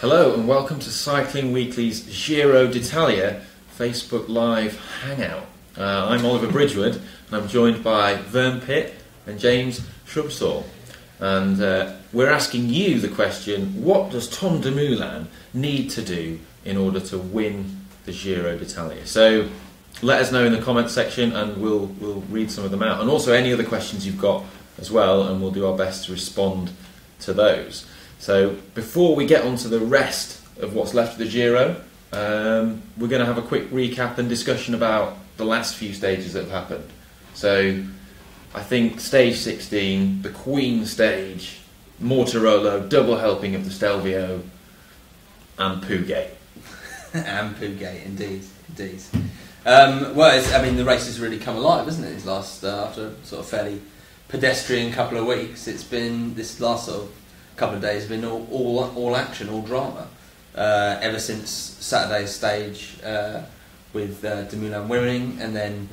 Hello and welcome to Cycling Weekly's Giro d'Italia Facebook Live Hangout. I'm Oliver Bridgewood and I'm joined by Vern Pitt and James Shrubstall. And we're asking you the question, what does Tom Dumoulin need to do in order to win the Giro d'Italia? So let us know in the comments section and we'll read some of them out. And also any other questions you've got as well, and we'll do our best to respond to those. So before we get on to the rest of what's left of the Giro, we're going to have a quick recap and discussion about the last few stages that have happened. So I think stage 16, the Queen stage, Mortirolo, double helping of the Stelvio, and Pougate. And Pougate, indeed. Well, the race has really come alive, hasn't it? This last, after a sort of fairly pedestrian couple of weeks, it's been, this last sort of couple of days, has been all action, all drama. Ever since Saturday's stage with Dumoulin winning, and then,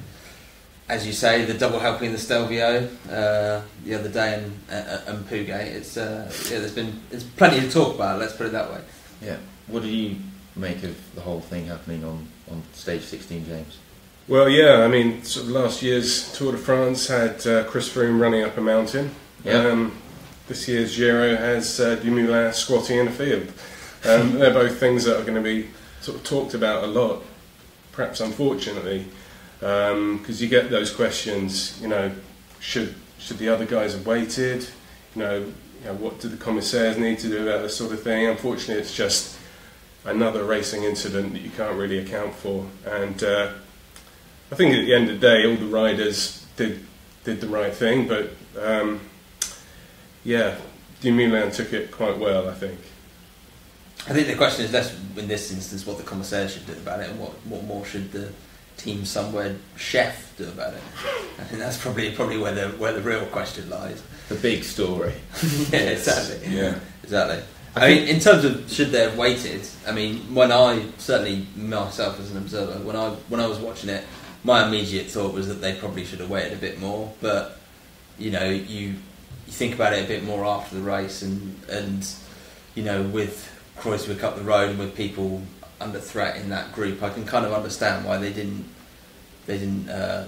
as you say, the double helping the Stelvio the other day, and Pougate. There's plenty to talk about. Let's put it that way. Yeah. What do you make of the whole thing happening on stage 16, James? Well, yeah, I mean, sort of last year's Tour de France had Chris Froome running up a mountain. Yeah. This year's Giro has Dumoulin squatting in a field. They're both things that are going to be sort of talked about a lot, perhaps unfortunately, because you get those questions, should the other guys have waited? What do the commissaires need to do about this sort of thing? Unfortunately, it's just another racing incident that you can't really account for. And I think at the end of the day, all the riders did the right thing, but yeah, Dumoulin took it quite well, I think. I think the question is less, in this instance, what the commissaire should do about it, and what more should the Team Sunweb chef do about it. I think that's probably where the real question lies. The big story. Yeah, exactly. Yeah, exactly. I mean, in terms of should they have waited, I mean, when I, certainly myself as an observer, when I was watching it, my immediate thought was that they probably should have waited a bit more. But you think about it a bit more after the race, and with Kruijswijk up the road and with people under threat in that group, I can kind of understand why they didn't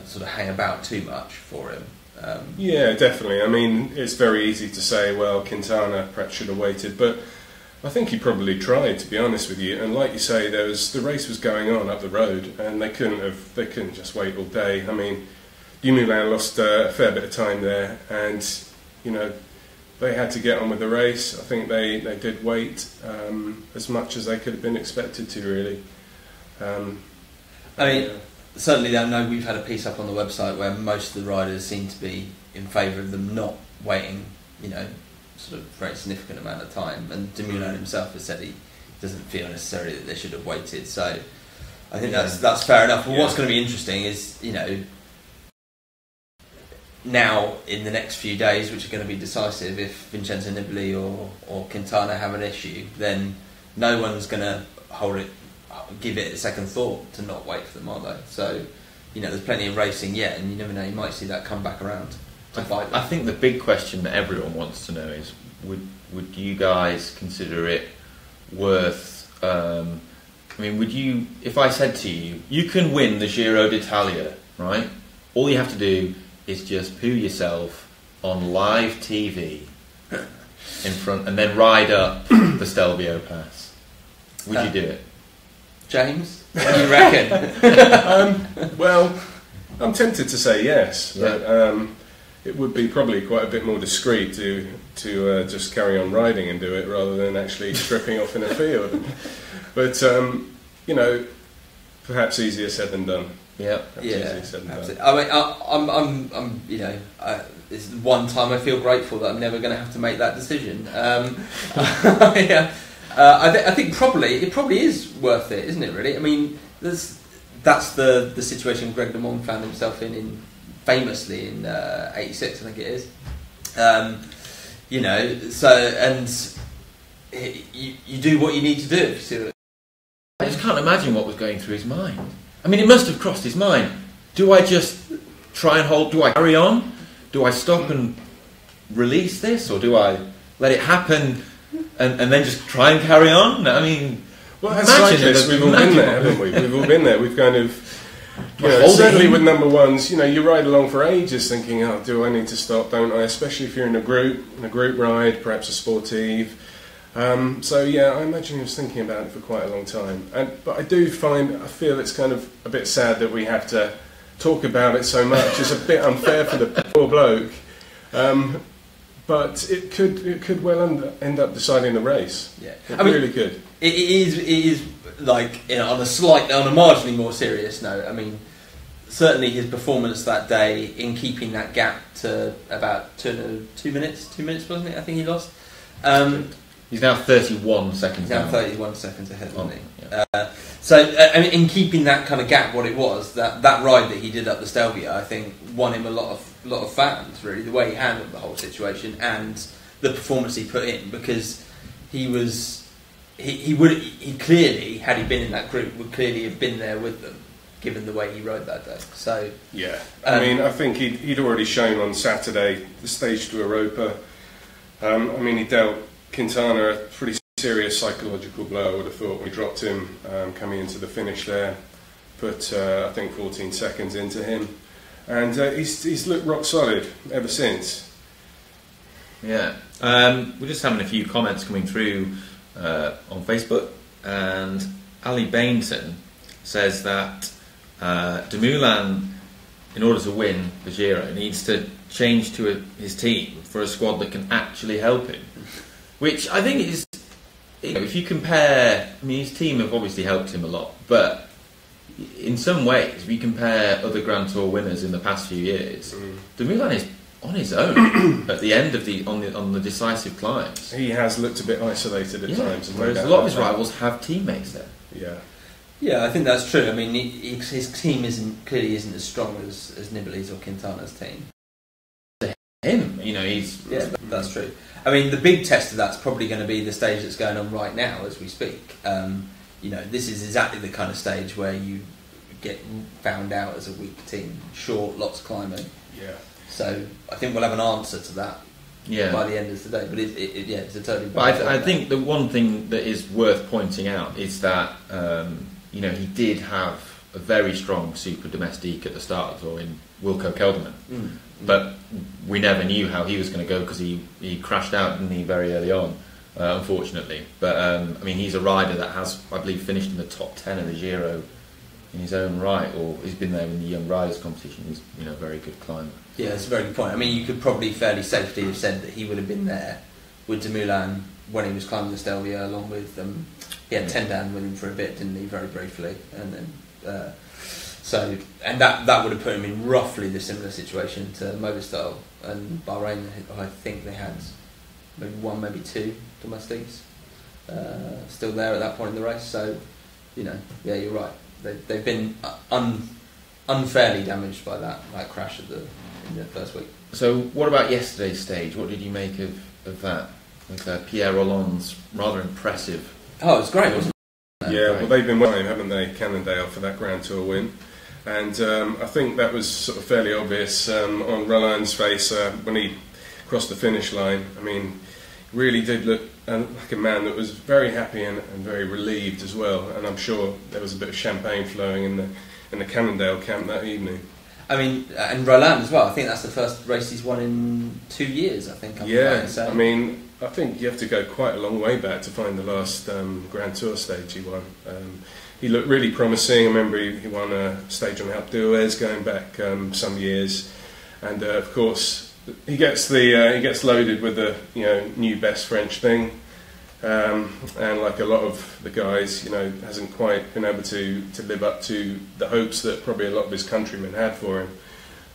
sort of hang about too much for him. Yeah, definitely. I mean, it's very easy to say, well, Quintana perhaps should have waited, but I think he probably tried, to be honest with you. And like you say, the race was going on up the road, and they couldn't just wait all day. I mean, Dumoulin lost a fair bit of time there, and they had to get on with the race. I think they did wait as much as they could have been expected to, really. Certainly, I know we've had a piece up on the website where most of the riders seem to be in favour of them not waiting, sort of very significant amount of time. And Dumoulin himself has said he doesn't feel necessarily that they should have waited. So I think that's fair enough. But what's going to be interesting is, now in the next few days, which are going to be decisive, if Vincenzo Nibali or Quintana have an issue, then no one's going to give it a second thought to not wait for them, are they? So, there's plenty of racing yet, and you never know, you might see that come back around to bite them. I think the big question that everyone wants to know is, would you guys consider it worth... would you... If I said to you, you can win the Giro d'Italia, right? All you have to do is just poo yourself on live TV in front, and then ride up the Stelvio Pass. Would you do it? James, what do you reckon? Well, I'm tempted to say yes, but it would be probably quite a bit more discreet to just carry on riding and do it rather than actually stripping off in a field. But perhaps easier said than done. Yeah, absolutely. I mean, it's one time I feel grateful that I'm never going to have to make that decision. Yeah. I think it probably is worth it, isn't it? Really, I mean, that's the situation Greg LeMond found himself in famously in '86, I think it is. You do what you need to do. If you see what I just can't imagine what was going through his mind. I mean, it must have crossed his mind. Do I just try and hold? Do I carry on? Do I stop and release this, or do I let it happen and then just try and carry on. I mean, well, as cyclists, we've all been there, haven't we? We've all been there. We've kind of, certainly with number ones, you ride along for ages thinking, oh, do I need to stop, don't I? Especially if you're in a group ride, perhaps a sportive. So yeah, I imagine he was thinking about it for quite a long time. But I feel it's kind of a bit sad that we have to talk about it so much. It's a bit unfair for the poor bloke. But it could well end up deciding the race. Yeah, it really could. It is like on a marginally more serious note. I mean, certainly his performance that day in keeping that gap to about 2 minutes, wasn't it? I think he lost. He's now 31 seconds. He's now 31 seconds ahead, isn't he? Yeah. So, I mean, in keeping that kind of gap, what it was, that ride that he did up the Stelvio, I think, won him a lot of fans, really, the way he handled the whole situation and the performance he put in, because he clearly, had he been in that group, would clearly have been there with them, given the way he rode that day. So, yeah, I mean, I think he'd already shown on Saturday the stage to Oropa. I mean, he dealt Quintana a pretty serious psychological blow, I would have thought. We dropped him coming into the finish there, put I think 14 seconds into him, and he's looked rock solid ever since. Yeah, we're just having a few comments coming through on Facebook, and Ali Bainton says that Dumoulin, in order to win the Giro, needs to change to his team for a squad that can actually help him. Which I think is, if you compare, I mean, his team have obviously helped him a lot, but in some ways, if you compare other Grand Tour winners in the past few years, Dumoulin is on his own at the end of on the decisive climbs. He has looked a bit isolated at times, whereas a lot of his rivals have teammates there. Yeah, I think that's true. I mean, his team clearly isn't as strong as Nibali's or Quintana's team. Him, that's true. I mean, the big test of that's probably going to be the stage that's going on right now as we speak. This is exactly the kind of stage where you get found out as a weak team, short, lots climbing. Yeah. So I think we'll have an answer to that by the end of today. But it's a totally. But I think the one thing that is worth pointing out is that he did have a very strong super domestique at the start of the tour in Wilco Kelderman. But we never knew how he was going to go because he crashed out, didn't he, very early on, unfortunately. But I mean, he's a rider that has, I believe, finished in the top 10 of the Giro in his own right, or he's been there in the Young Riders competition. He's a very good climber. Yeah, that's a very good point. I mean, you could probably fairly safely have said that he would have been there with Dumoulin when he was climbing the Stelvio, along with he had 10 down with him for a bit, didn't he, very briefly, and then. That would have put him in roughly the similar situation to Movistar and Bahrain. I think they had maybe 1, maybe 2 domestiques still there at that point in the race. So, yeah, you're right. They've been unfairly damaged by that crash in the first week. So, what about yesterday's stage? What did you make of that? With Pierre Rolland's rather impressive. Oh, it was great, wasn't it? Yeah, well, they've been winning, haven't they, Cannondale, for that Grand Tour win. And I think that was sort of fairly obvious on Rolland's face when he crossed the finish line. I mean, really did look like a man that was very happy and very relieved as well. And I'm sure there was a bit of champagne flowing in the Cannondale camp that evening. I mean, and Rolland as well. I think that's the first race he's won in 2 years, I think. I mean, I think you have to go quite a long way back to find the last Grand Tour stage he won. He looked really promising. I remember he won a stage on Alpe d'Huez going back some years, and of course he gets loaded with the new best French thing, and like a lot of the guys, hasn't quite been able to live up to the hopes that probably a lot of his countrymen had for him.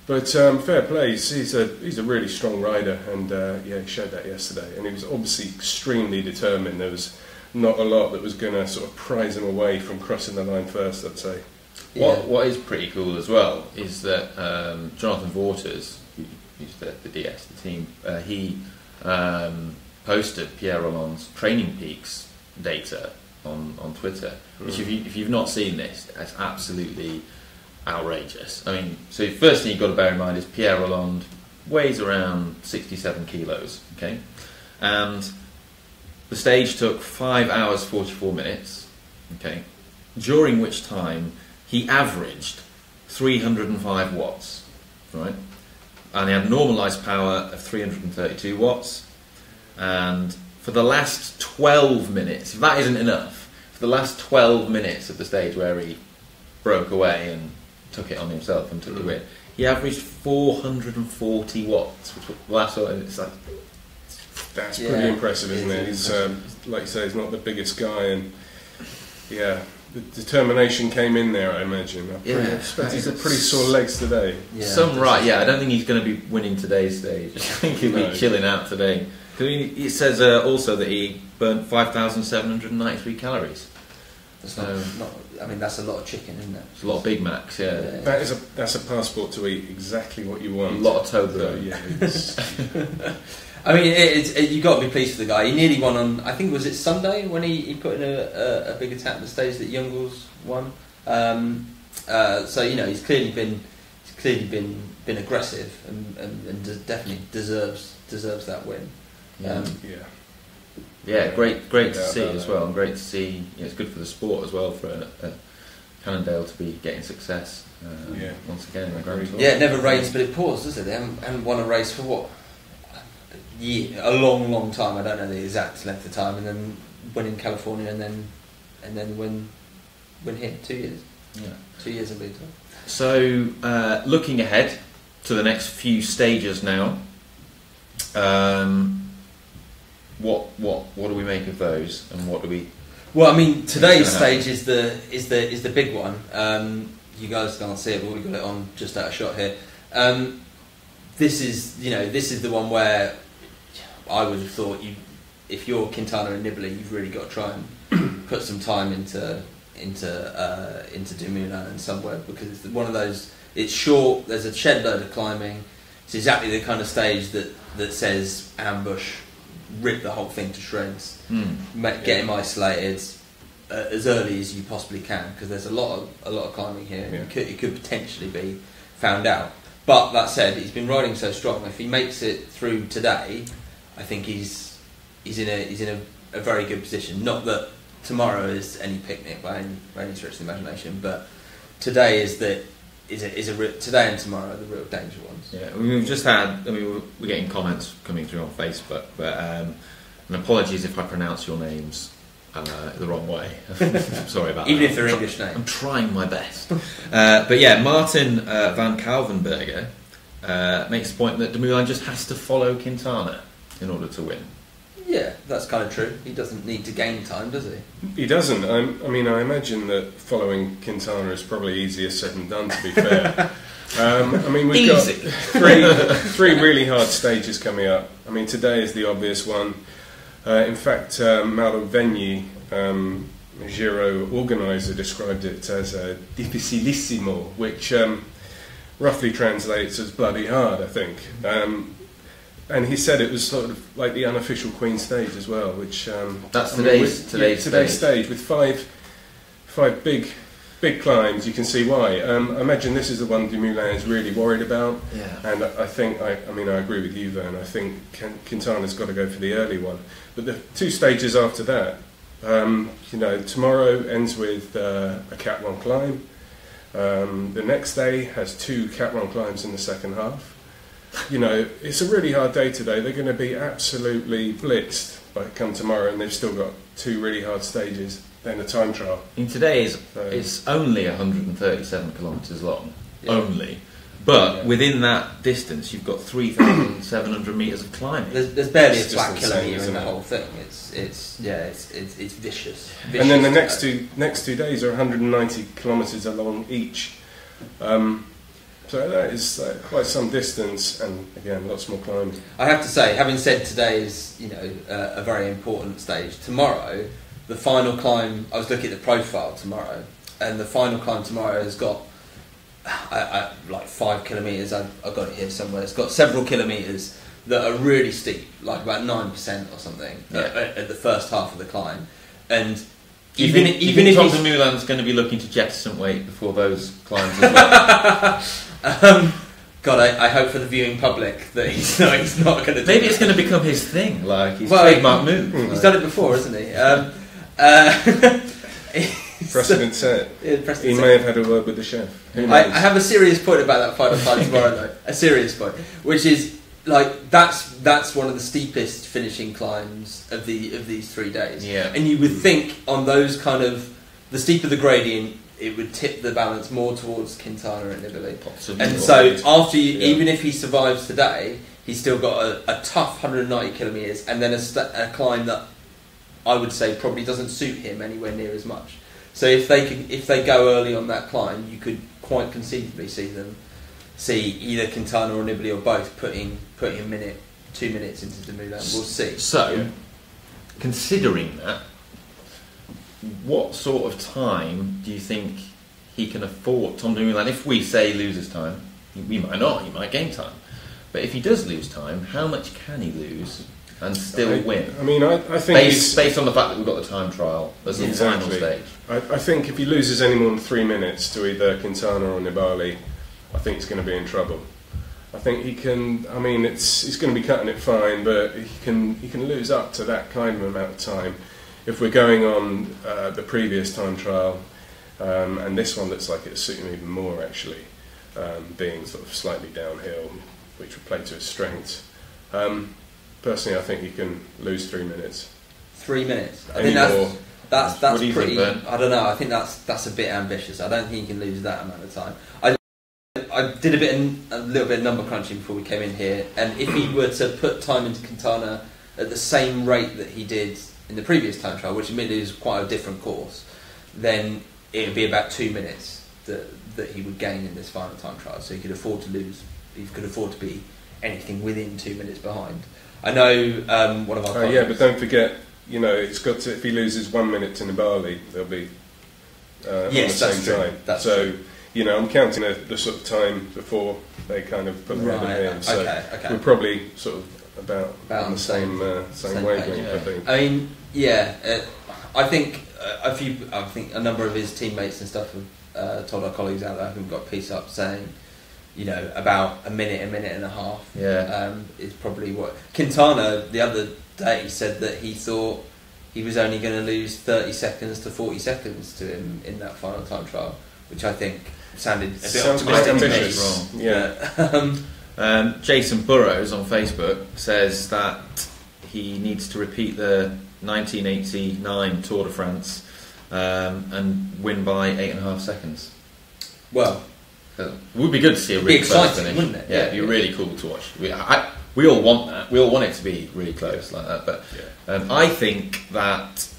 But fair play, he's a really strong rider, and he showed that yesterday, and he was obviously extremely determined. There was not a lot that was going to sort of prize him away from crossing the line first, I'd say. Yeah. What is pretty cool as well is that Jonathan Waters, who's the DS, the team, he posted Pierre Rolland's Training Peaks data on Twitter, which if you've not seen this, it's absolutely outrageous. I mean, so the first thing you've got to bear in mind is Pierre Rolland weighs around 67 kilos, okay? And The stage took 5 hours 44 minutes, okay, during which time he averaged 305 watts, right? And he had normalised power of 332 watts. And for the last 12 minutes, if that isn't enough, for the last 12 minutes of the stage where he broke away and took it on himself and took the win, he averaged 440 watts, which was the last one. It's like, that's pretty impressive, isn't it? He's, like you say, he's not the biggest guy, and yeah, the determination came in there, I imagine. I expect he's got pretty sore legs today. Yeah, I don't think he's going to be winning today's stage. I think he'll be chilling out today. It says also that he burnt 5,793 calories. That's that's a lot of chicken, isn't it? It's a lot of Big Macs, yeah. That's a passport to eat exactly what you want. A lot of Toblerone. I mean, you've got to be pleased with the guy. He nearly won on, I think, was it Sunday when he put in a big attack on the stage that Youngles won. So he's clearly been aggressive and definitely deserves that win. Great to see as well, and great to see. It's good for the sport as well for Cannondale to be getting success once again in the Grand Tour. Yeah, it never rains, but it pours, does it? They haven't won a race for what? A long time. I don't know the exact length of time, and then win in California, and then win here 2 years. 2 years, I believe. So looking ahead to the next few stages now. What do we make of those, and what do we? Well, I mean, today's stage is the big one. You guys can't see it, but we've got it on just out of shot here. This is the one where I would have thought if you're Quintana and Nibali, you've really got to try and put some time into Dumoulin and Sunweb, because it's one of those. It's short. There's a shed load of climbing. It's exactly the kind of stage that says ambush, rip the whole thing to shreds, get him isolated as early as you possibly can, because there's a lot of climbing here. And it could potentially be found out. But that said, he's been riding so strong. If he makes it through today, I think he's in a very good position. Not that tomorrow is any picnic by any stretch of the imagination, but today today and tomorrow are the real danger ones. Yeah, we've just had. We're getting comments coming through on Facebook, but and apologies if I pronounce your names the wrong way. I'm sorry about that. Even if they're English names. I'm trying my best. But yeah, Martin van Kalvenberger makes the point that Dumoulin just has to follow Quintana in order to win. Yeah, that's kind of true. He doesn't need to gain time, does he? He doesn't. I imagine that following Quintana is probably easier said than done, to be fair. We've got three really hard stages coming up. Today is the obvious one. In fact, Mauro Vegni, Giro organiser, described it as difficilissimo, which roughly translates as bloody hard, I think. And he said it was sort of like the unofficial Queen stage as well, which that's today's stage with five big climbs. You can see why. I imagine this is the one Dumoulin is really worried about. Yeah. And I think I agree with you, Vern. I think Quintana's got to go for the early one. But the two stages after that, tomorrow ends with a Cat 1 climb. The next day has two Cat 1 climbs in the second half. It's a really hard day today. They're going to be absolutely blitzed by come tomorrow, and they've still got two really hard stages. Then a time trial. Today it's only 137 kilometres long, only. But within that distance, you've got 3,700 metres of climbing. There's barely a flat kilometre in the whole thing. It's vicious. And then the next two days are 190 kilometres along each. So that is quite some distance, and again, lots more climbing. I have to say, having said today is a very important stage. Tomorrow, the final climb. I was looking at the profile tomorrow, and the final climb tomorrow has got like 5 kilometres. I've got it here somewhere. It's got several kilometres that are really steep, like about 9% or something at the first half of the climb, and. Even if Tom Dumoulin's going to be looking to jettison weight before those climbs as well. God, I hope for the viewing public that he's not going to do Maybe that. it's going to become his thing, like his trademark move. He's done it before, hasn't he? Precedent set. Yeah, precedent He set. may have had a word with the chef. Who I knows? have a serious point about that final time tomorrow, though. A serious point, which is like that's one of the steepest finishing climbs of these 3 days. Yeah. And you would think on those kind of the steeper the gradient, it would tip the balance more towards Quintana and Nibali. Possibly. And so after Yeah. even if he survives today, he's still got a tough 190 kilometres and then a climb that I would say probably doesn't suit him anywhere near as much. So if they go early on that climb, you could quite conceivably see either Quintana or Nibali or both putting 2 minutes into Dumoulin. We'll see. So, considering that, what sort of time do you think he can afford, Tom Dumoulin? If we say he loses time, we might not, he might gain time. But if he does lose time, how much can he lose and still win? I mean, I think Based on the fact that we've got the time trial as the final stage. I think if he loses any more than 3 minutes to either Quintana or Nibali, I think he's going to be in trouble. I think he can. I mean, he's going to be cutting it fine, but he can lose up to that kind of amount of time. If we're going on the previous time trial, and this one looks like it's suiting him even more actually, being sort of slightly downhill, which would play to his strengths. Personally, I think he can lose 3 minutes. 3 minutes. I Any think more? that's What do you pretty. think, Ben? I don't know. I think that's a bit ambitious. I don't think he can lose that amount of time. I did a little bit of number crunching before we came in here, and if he were to put time into Quintana at the same rate that he did in the previous time trial, which admittedly is quite a different course, then it would be about 2 minutes that he would gain in this final time trial. So he could afford to lose. He could afford to be anything within 2 minutes behind. I know one of our Yeah, but don't forget, it's got to. If he loses 1 minute to Nibali, they'll be on the same time. That's so. I'm counting the sort of time before they kind of put their head in. So okay. we're probably sort of about on the same wavelength. page, I think. I mean, I think a number of his teammates and stuff have told our colleagues out there who've got a piece up saying, about a minute and a half. Yeah. Is probably what Quintana the other day said that he thought he was only going to lose 30 seconds to 40 seconds to him in that final time trial, which I think sounded a bit Sounds quite optimistic to me. ambitious. Yeah. Jason Burrows on Facebook says that he needs to repeat the 1989 Tour de France and win by 8.5 seconds. Well, It would be good to see a really be close exciting, finish. wouldn't it? Yeah, it'd be really cool to watch. We all want that. We all want it to be really close like that. But I think that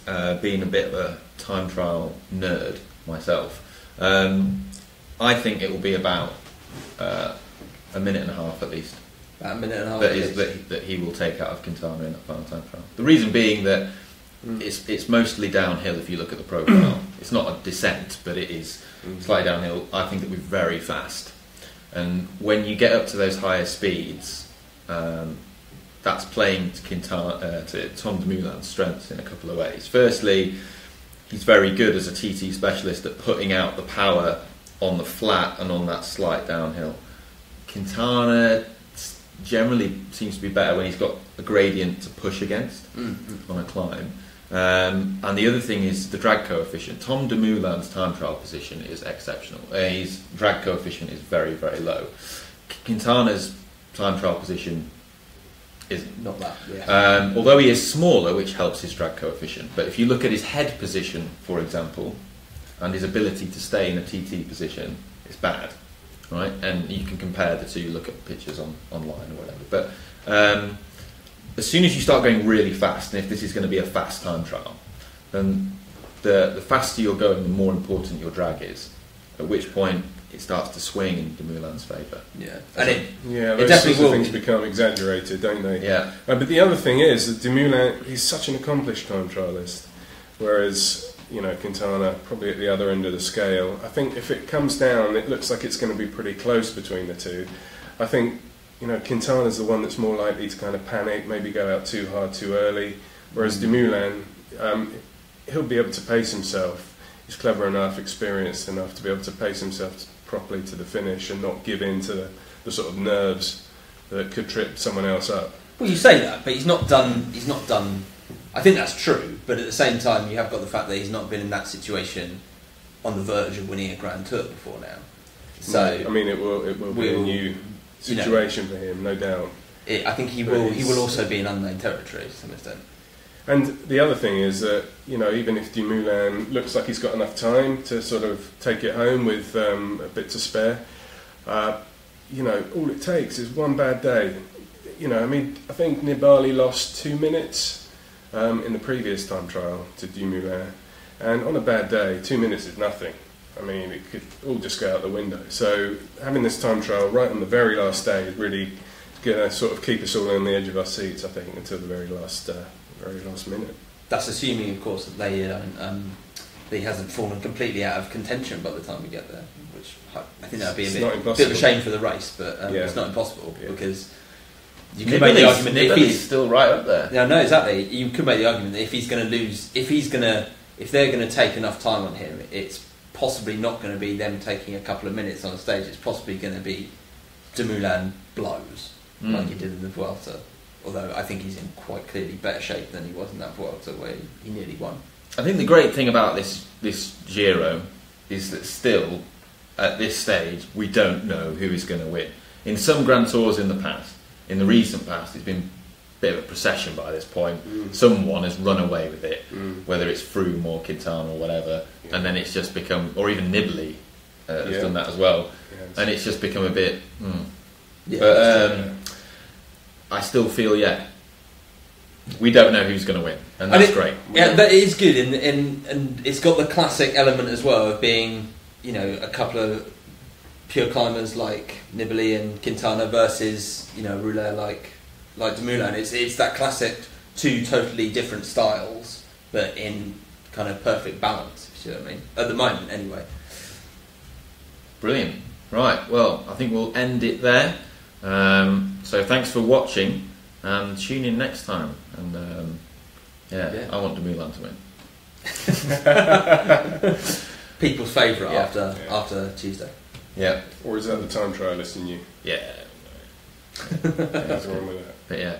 being a bit of a time trial nerd myself, I think it will be about a minute and a half at least. about a minute and a half. That he will take out of Quintana in that final time trial. The reason being that it's mostly downhill if you look at the profile. It's not a descent, but it is slightly downhill. I think that we're very fast, and when you get up to those higher speeds, that's playing to Tom Dumoulin's strengths in a couple of ways. Firstly, he's very good as a TT specialist at putting out the power on the flat and on that slight downhill. Quintana generally seems to be better when he's got a gradient to push against on a climb. And the other thing is the drag coefficient. Tom Dumoulin's time trial position is exceptional. His drag coefficient is very, very low. Quintana's time trial position isn't. Not that, Although he is smaller, which helps his drag coefficient. But if you look at his head position, for example, and his ability to stay in a TT position, it's bad, right? And you can compare the two, look at pictures online or whatever. But as soon as you start going really fast, and if this is going to be a fast time trial, then the faster you're going, the more important your drag is. At which point it starts to swing in Dumoulin's favour. Yeah, and those definitely sorts will. of things become exaggerated, don't they? Yeah. But the other thing is that Dumoulin, he's such an accomplished time trialist, whereas Quintana probably at the other end of the scale. I think if it comes down, it looks like it's going to be pretty close between the two. I think Quintana's the one that's more likely to kind of panic, maybe go out too hard too early, whereas Dumoulin, he'll be able to pace himself. He's clever enough, experienced enough to be able to pace himself properly to the finish and not give in to the sort of nerves that could trip someone else up. Well, you say that, but he's not done. He's not done. I think that's true, but at the same time, you have got the fact that he's not been in that situation on the verge of winning a Grand Tour before now. So I mean, it will be a new situation for him, no doubt. I think he will also be in unknown territory to some extent. And the other thing is that, you know, even if Dumoulin looks like he's got enough time to sort of take it home with a bit to spare, you know, all it takes is one bad day. You know, I mean, I think Nibali lost 2 minutes in the previous time trial to Dumoulin, and on a bad day, 2 minutes is nothing. I mean, it could all just go out the window. So having this time trial right on the very last day is really going to sort of keep us all on the edge of our seats, I think, until the very last minute. That's assuming, of course, that that he hasn't fallen completely out of contention by the time we get there, which I think that would be a bit of a shame for the race, but it's not impossible because you could make the argument that if he's still right up there. Yeah, no, exactly. You could make the argument that if he's going to lose, if they're going to take enough time on him, it's possibly not going to be them taking a couple of minutes on the stage. It's possibly going to be Dumoulin blows like he did in the Vuelta. Although I think he's in quite clearly better shape than he was in that Vuelta where he nearly won. I think the great thing about this Giro is that still, at this stage, we don't know who is going to win. In some Grand Tours in the past, in the recent past, it's been a bit of a procession by this point. Someone has run away with it, whether it's Froome or Quintana or whatever, and then it's just become, or even Nibali has done that as well, and it's just become a bit... But I still feel, we don't know who's going to win, and that's great. Yeah, that is good, and it's got the classic element as well of being, you know, a couple of pure climbers like Nibali and Quintana versus, you know, Rolland like Dumoulin. It's that classic two totally different styles, but in kind of perfect balance, if you know what I mean. At the moment, anyway. Brilliant. Right, well, I think we'll end it there. So thanks for watching, and tune in next time. And I want Dumoulin to win. People's favourite after Tuesday. Yeah. Or is that the time trialist in you? Yeah. Nothing wrong with that. But yeah.